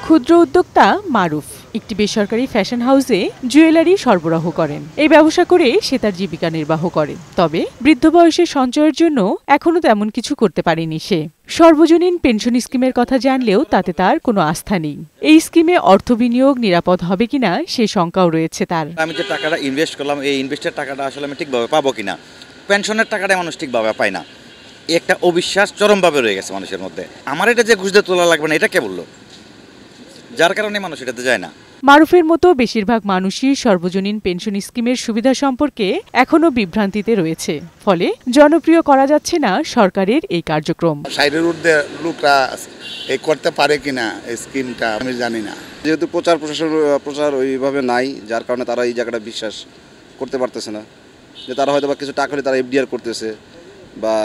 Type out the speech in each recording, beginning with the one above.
ক্ষুদ্র উদ্যোক্তা মারুফ একটি বেসরকারি ফ্যাশন হাউসে জুয়েলারি সরবরাহ করেন। এই ব্যবসা করে সে তার জীবিকা নির্বাহ করে। তবে বৃদ্ধ বয়সে সঞ্চয়ের জন্য এখনো তেমন কিছু করতে পারেনি সে। সর্বজনীন পেনশন স্কিমের কথা জানলেও তাতে তার কোনো আস্থা নেই। এই স্কিমে অর্থ বিনিয়োগ নিরাপদ হবে কিনা সে শঙ্কাও রয়েছে তার। আমি যে টাকাটা ইনভেস্ট করলাম, এই ইনভেস্টের টাকাটা আসলে আমি ঠিকভাবে পাবো কিনা, পেনশনের টাকাটা মানুষ ঠিকভাবে পায় না, একটা অবিশ্বাস চরমভাবে রয়ে গেছে মানুষের মধ্যে। আমার এটা যে ঘুষ দিয়ে তোলা লাগবে না, এটা কে বললো? যার কারণে মানুষ এটাতে যায় না। মারুফের মতো বেশিরভাগ মানুষই সর্বজনীন পেনশন স্কিমের সুবিধা সম্পর্কে এখনো বিভ্রান্তিতে রয়েছে। ফলে জনপ্রিয় করা যাচ্ছে না সরকারের এই কার্যক্রম। সাইডের ঊর্ধ্বে লোকরা এই করতে পারে কিনা এই স্কিমটা আমি জানি না। যেহেতু প্রচার ওইভাবে নাই, যার কারণে তারা এই জায়গাটা বিশ্বাস করতে পারতেছে না যে তারা হয়তো বা কিছু টাকা হলে তারা এফডিআর করতেছে বা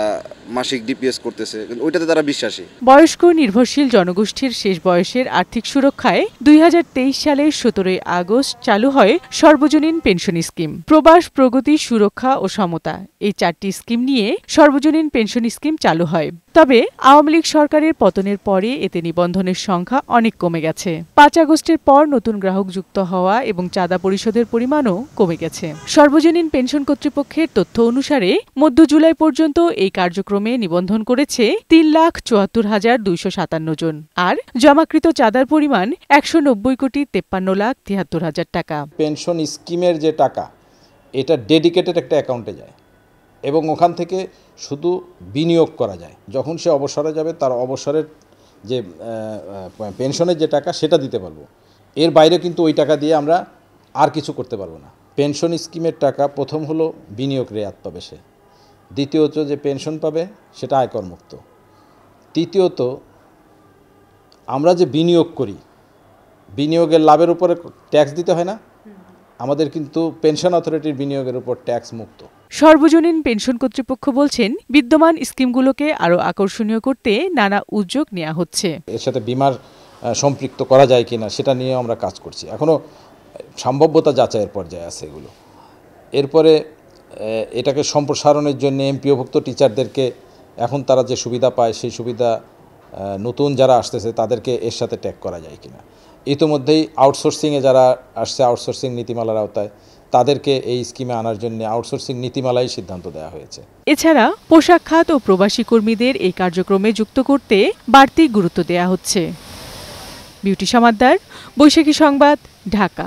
মাসিক ডিপিএস করতেছে, কিন্তু ওইটাতে তারা বিশ্বাসী। বয়স্ক নির্ভরশীল জনগোষ্ঠীর শেষ বয়সের আর্থিক সুরক্ষায় 2023 সালের 17 আগস্ট চালু হয় সর্বজনীন পেনশন স্কিম। প্রবাস, প্রগতি, সুরক্ষা ও সমতা, এই 4টি স্কিম নিয়ে সর্বজনীন পেনশন স্কিম চালু হয়। তবে আওয়ামী লীগ সরকারের পতনের পরে এতে নিবন্ধনের সংখ্যা অনেক কমে গেছে। 5 আগস্টের পর নতুন গ্রাহক যুক্ত হওয়া এবং চাঁদা পরিশোধের পরিমাণও কমে গেছে। সর্বজনীন পেনশন কর্তৃপক্ষের তথ্য অনুসারে মধ্য জুলাই পর্যন্ত এই কার্যক্রমে নিবন্ধন করেছে 3,74,257 জন, আর জমাকৃত চাঁদার পরিমাণ 190,53,73,000 টাকা। পেনশন স্কিমের যে টাকা, এটা ডেডিকেটেড একটা অ্যাকাউন্টে যায় এবং ওখান থেকে শুধু বিনিয়োগ করা যায়। যখন সে অবসরে যাবে তার অবসরের যে পেনশনের যে টাকা সেটা দিতে পারবো। এর বাইরে কিন্তু ওই টাকা দিয়ে আমরা আর কিছু করতে পারবো না। পেনশন স্কিমের টাকা প্রথম হলো বিনিয়োগ রেয়াত পাবে সে, দ্বিতীয়ত যে পেনশন পাবে সেটা আয়কর মুক্ত, তৃতীয়ত আমরা যে বিনিয়োগ করি বিনিয়োগের লাভের উপরে ট্যাক্স দিতে হয় না। আমাদের কিন্তু পেনশন অথরিটির বিনিয়োগের উপর ট্যাক্স মুক্ত। সর্বজনীন পেনশন কর্তৃপক্ষ বলছেন, বিদ্যমান স্কিমগুলোকে আরও আকর্ষণীয় করতে নানা উদ্যোগ নেওয়া হচ্ছে। এর সাথে বিমার সম্পৃক্ত করা যায় কিনা সেটা নিয়ে আমরা কাজ করছি। এখনও সম্ভাব্যতা যাচাইয়ের পর্যায়ে আছে এগুলো। এরপরে এটাকে সম্প্রসারণের জন্য এমপিওভুক্ত টিচারদেরকে এখন তারা যে সুবিধা পায় সেই সুবিধা নতুন যারা আসতেছে তাদেরকে এর সাথে ট্যাগ করা যায় কিনা। ইতিমধ্যেই আউটসোর্সিংয়ে যারা আসছে আউটসোর্সিং নীতিমালার আওতায় তাদেরকে এই স্কিমে আনার জন্য আউটসোর্সিং নীতিমালাই সিদ্ধান্ত দেওয়া হয়েছে। এছাড়া পোশাক খাত ও প্রবাসী কর্মীদের এই কার্যক্রমে যুক্ত করতে বাড়তি গুরুত্ব দেওয়া হচ্ছে। বিউটি সমাদ্দার, বৈশাখী সংবাদ, ঢাকা।